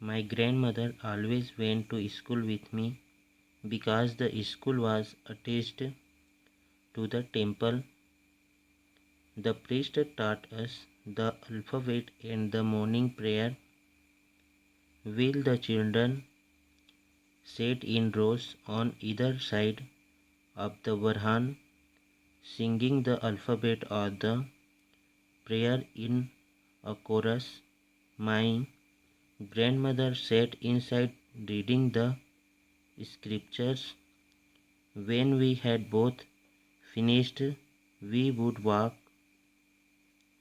My grandmother always went to school with me because the school was attached to the temple. The priest taught us the alphabet and the morning prayer, while the children sat in rows on either side of the Varhan, singing the alphabet or the prayer in a chorus. My grandmother sat inside reading the scriptures. When we had both finished, we would walk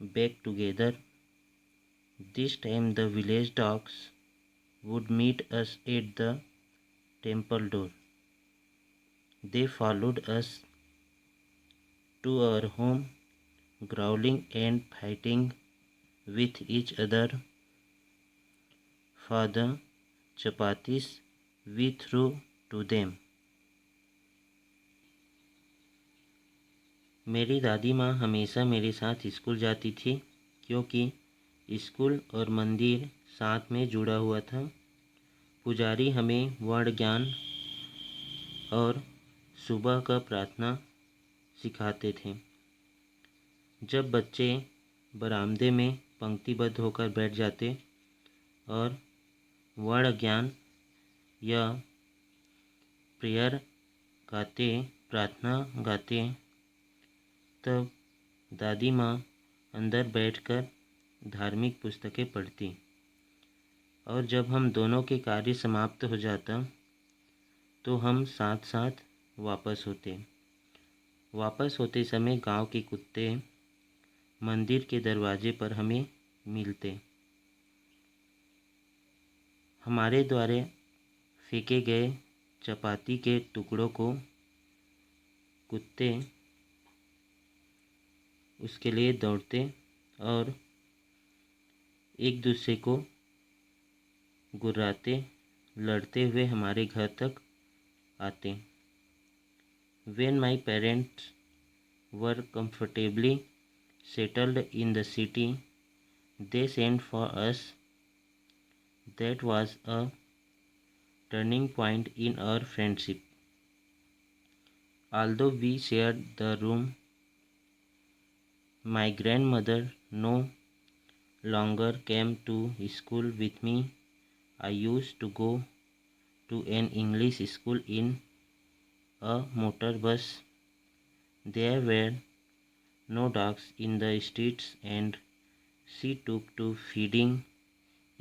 back together. This time the village dogs would meet us at the temple door. They followed us to our home, growling and fighting with each other for the chapatis we threw to them. मेरी दादी माँ हमेशा मेरे साथ school जाती थी क्योंकि school और मंदिर साथ में जुड़ा हुआ था। पुजारी हमें वर्ण ज्ञान और सुबह का प्रार्थना सिखाते थे। जब बच्चे बरामदे में पंक्तिबद्ध होकर बैठ जाते और वर्ण ज्ञान या प्रेयर गाते, प्रार्थना गाते, तब दादी माँ अंदर बैठकर धार्मिक पुस्तकें पढ़ती और जब हम दोनों के कार्य समाप्त हो जाता तो हम साथ साथ वापस होते समय गांव के कुत्ते मंदिर के दरवाजे पर हमें मिलते। हमारे द्वारा फेंके गए चपाती के टुकड़ों को कुत्ते उसके लिए दौड़ते और एक दूसरे को गुर्राते लड़ते हुए हमारे घर तक आते। When my parents were comfortably settled in the city, they sent for us. That was a turning point in our friendship. Although we shared the room, my grandmother no longer came to school with me. I used to go to an English school in a motor bus. There were no dogs in the streets and she took to feeding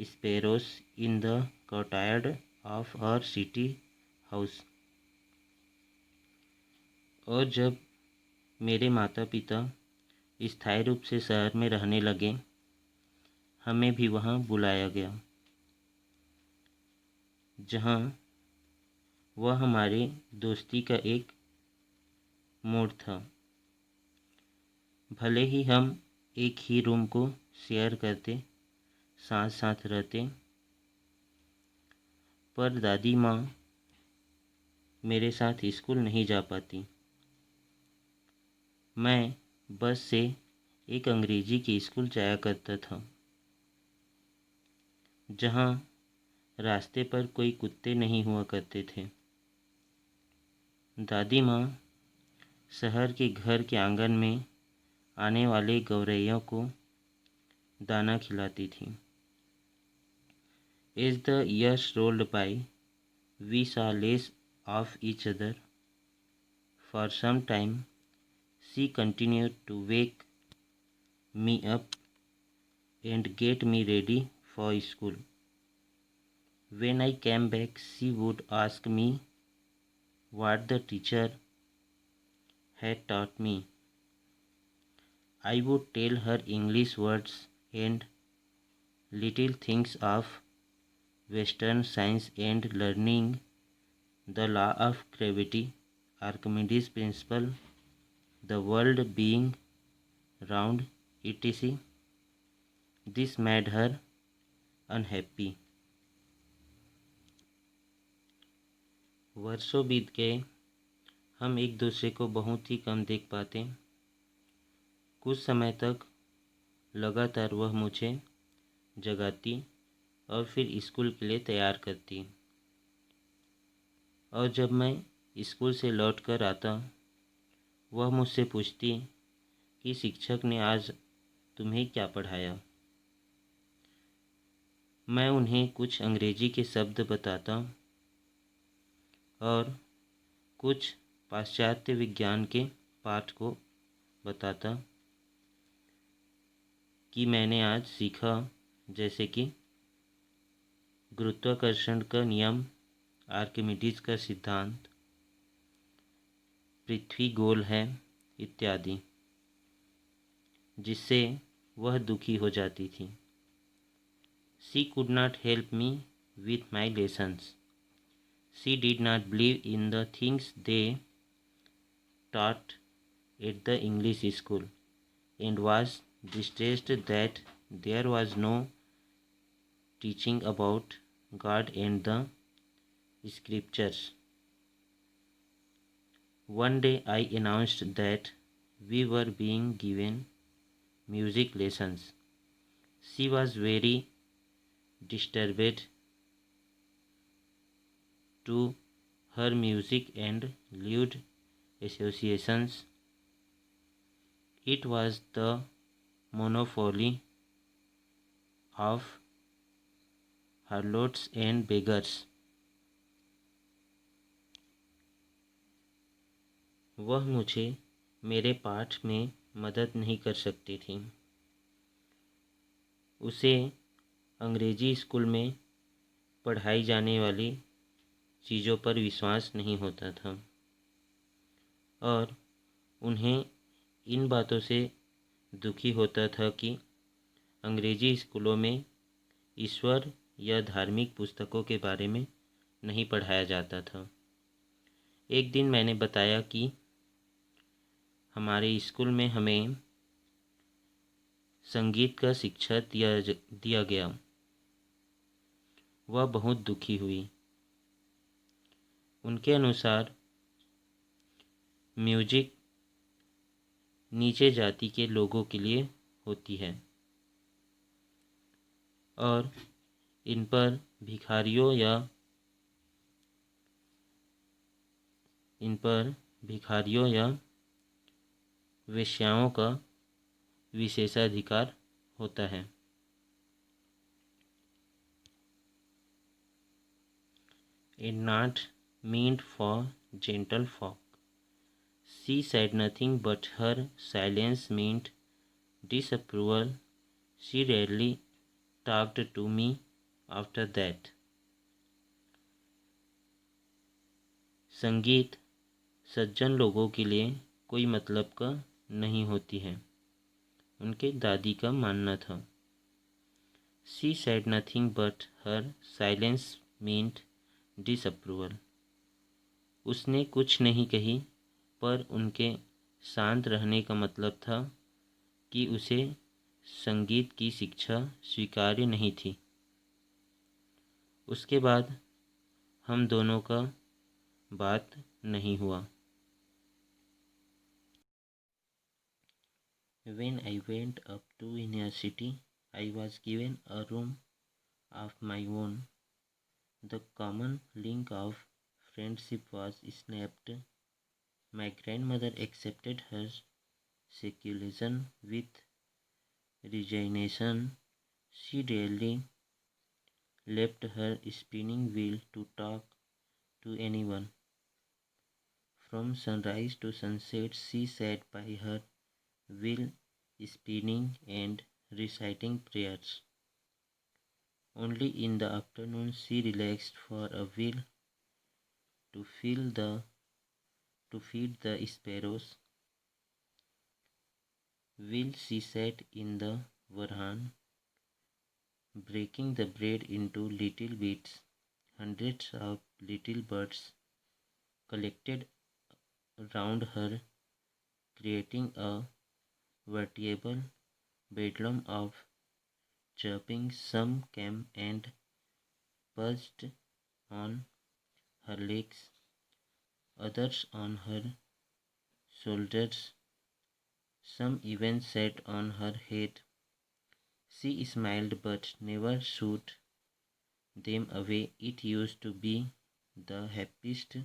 sparrows in the courtyard of her city house. और जब मेरे माता पिता स्थायी रूप से शहर में रहने लगे, हमें भी वहाँ बुलाया गया, जहाँ वह हमारे दोस्ती का एक मोड़ था। भले ही हम एक ही रूम को शेयर करते, साथ साथ रहते, पर दादी माँ मेरे साथ स्कूल नहीं जा पाती। मैं बस से एक अंग्रेजी की स्कूल जाया करता था, जहाँ रास्ते पर कोई कुत्ते नहीं हुआ करते थे। दादी माँ शहर के घर के आंगन में आने वाले गौरैयों को दाना खिलाती थी। As the years rolled by, we saw less of each other. For some time, she continued to wake me up and get me ready for school. When I came back, she would ask me what the teacher had taught me. I would tell her English words and little things of Western science and learning, the law of gravity, Archimedes' principle, the world being round, etc. This made her unhappy. वर्षों बीत गए, हम एक दूसरे को बहुत ही कम देख पाते। कुछ समय तक लगातार वह मुझे जगाती और फिर स्कूल के लिए तैयार करती। और जब मैं स्कूल से लौट कर आता, वह मुझसे पूछती कि शिक्षक ने आज तुम्हें क्या पढ़ाया। मैं उन्हें कुछ अंग्रेजी के शब्द बताता और कुछ पाश्चात्य विज्ञान के पाठ को बताता कि मैंने आज सीखा, जैसे कि गुरुत्वाकर्षण का नियम, आर्किमिडीज का सिद्धांत, पृथ्वी गोल है इत्यादि, जिससे वह दुखी हो जाती थी। She could not help me with my lessons. She did not believe in the things they taught at the English school and was distressed that there was no teaching about God and the scriptures. One day I announced that we were being given music lessons. She was very disturbed to her music and lewd associations. It was the monopoly of harlots and beggars. वह मुझे मेरे पाठ में मदद नहीं कर सकती थी। उसे अंग्रेजी स्कूल में पढ़ाई जाने वाली चीज़ों पर विश्वास नहीं होता था और उन्हें इन बातों से दुखी होता था कि अंग्रेजी स्कूलों में ईश्वर या धार्मिक पुस्तकों के बारे में नहीं पढ़ाया जाता था। एक दिन मैंने बताया कि हमारे स्कूल में हमें संगीत का शिक्षा दिया गया। वह बहुत दुखी हुई। उनके अनुसार म्यूजिक नीचे जाति के लोगों के लिए होती है और इन पर भिखारियों या वेश्याओं का विशेषाधिकार होता है। And not meant for gentle folk. She said nothing, but her silence meant disapproval. She rarely talked to me after that. संगीत सज्जन लोगों के लिए कोई मतलब का नहीं होती है, उनके दादी का मानना था। She said nothing, but her silence meant disapproval. उसने कुछ नहीं कही, पर उनके शांत रहने का मतलब था कि उसे संगीत की शिक्षा स्वीकार्य नहीं थी। उसके बाद हम दोनों का बात नहीं हुआ। When I went up to university, I was given a room of my own. The common link of friendship was snapped. My grandmother accepted her secularism with resignation. She rarely left her spinning wheel to talk to anyone. From sunrise to sunset, she sat by her wheel, spinning and reciting prayers. Only in the afternoon she relaxed for a while to feed the sparrows. While she sat in the veranda, breaking the bread into little bits, hundreds of little birds collected round her, creating a veritable bedlam of chirping. Some came and perched on her legs, others on her shoulders, some even sat on her head. She smiled but never showed them away. It used to be the happiest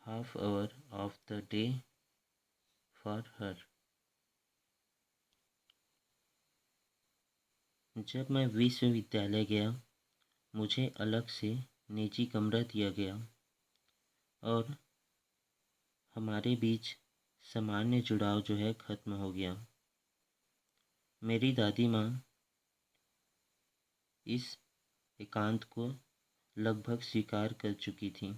half hour of the day for her. जब मैं विश्वविद्यालय गया, मुझे अलग से निजी कमरा दिया गया और हमारे बीच सामान्य जुड़ाव जो है ख़त्म हो गया। मेरी दादी माँ इस एकांत को लगभग स्वीकार कर चुकी थी।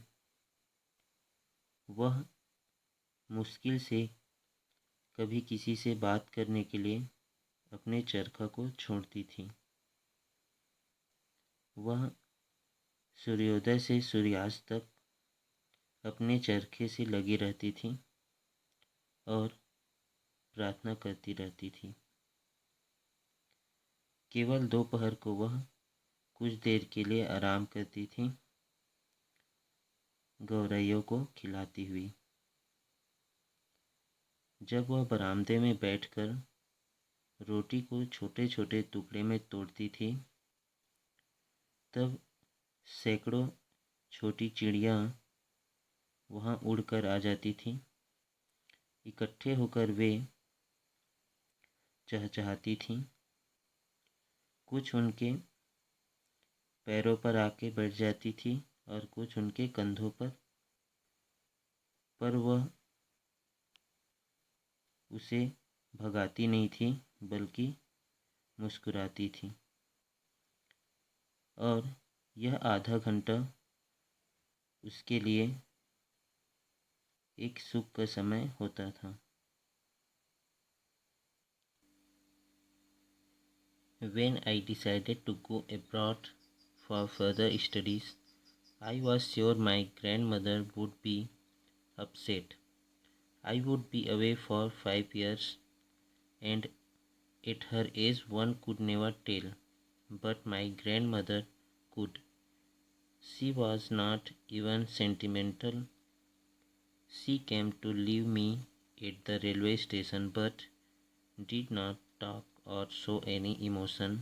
वह मुश्किल से कभी किसी से बात करने के लिए अपने चरखा को छोड़ती थी। वह सूर्योदय से सूर्यास्त तक अपने चरखे से लगी रहती थी और प्रार्थना करती रहती थी। केवल दोपहर को वह कुछ देर के लिए आराम करती थी, गौरैयों को खिलाती हुई। जब वह बरामदे में बैठकर रोटी को छोटे छोटे टुकड़े में तोड़ती थी, तब सैकड़ों छोटी चिड़ियाँ वहाँ उड़कर आ जाती थीं। इकट्ठे होकर वे चहचहाती थीं। कुछ उनके पैरों पर आके बैठ जाती थी और कुछ उनके कंधों पर वह उसे भगाती नहीं थी, बल्कि मुस्कुराती थी। और यह आधा घंटा उसके लिए एक सुख का समय होता था। When I decided to go abroad for further studies, I was sure my grandmother would be upset. I would be away for 5 years, and at her age one could never tell. But my grandmother could. She was not even sentimental. She came to leave me at the railway station but did not talk or show any emotion.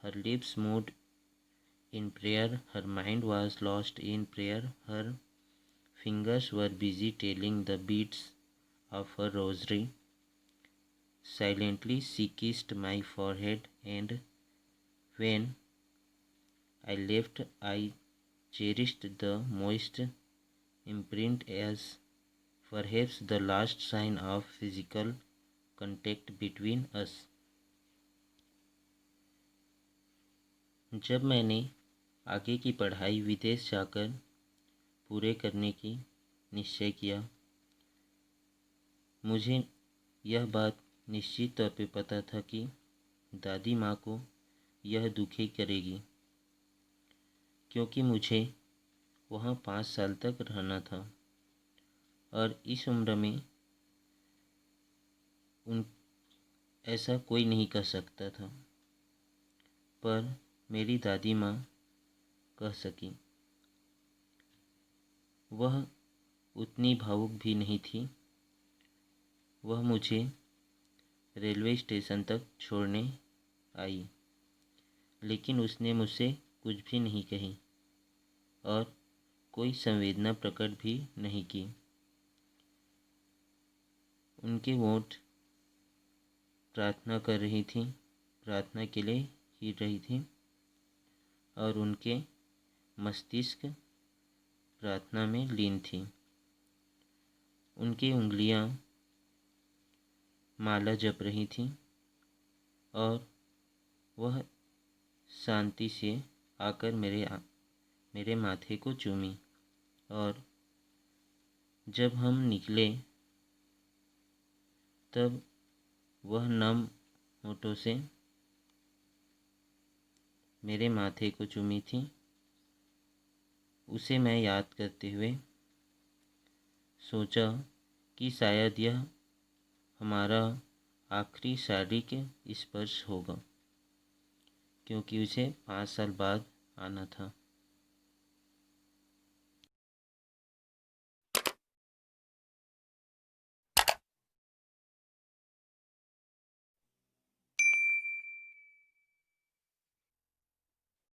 Her lips moved in prayer, her mind was lost in prayer, her fingers were busy telling the beads of her rosary. Silently she kissed my forehead, and when I left I cherished the moist imprint as perhaps the last sign of physical contact between us. जब मैंने आगे की पढ़ाई विदेश जाकर पूरे करने की निश्चय किया, मुझे यह बात निश्चित तौर पे पता था कि दादी माँ को यह दुखी करेगी, क्योंकि मुझे वहाँ 5 साल तक रहना था और इस उम्र में ऐसा कोई नहीं कर सकता था। पर मेरी दादी माँ कह सकी। वह उतनी भावुक भी नहीं थी। वह मुझे रेलवे स्टेशन तक छोड़ने आई, लेकिन उसने मुझसे कुछ भी नहीं कही और कोई संवेदना प्रकट भी नहीं की। उनके होंठ प्रार्थना कर रही थी, प्रार्थना के लिए ही रही थी और उनके मस्तिष्क प्रार्थना में लीन थी। उनकी उंगलियां माला जप रही थीं और वह शांति से आकर मेरे माथे को चूमी। और जब हम निकले तब वह नम होठों से मेरे माथे को चूमी थी। उसे मैं याद करते हुए सोचा कि शायद यह हमारा आखिरी शारीरिक स्पर्श होगा, क्योंकि उसे 5 साल बाद आना था।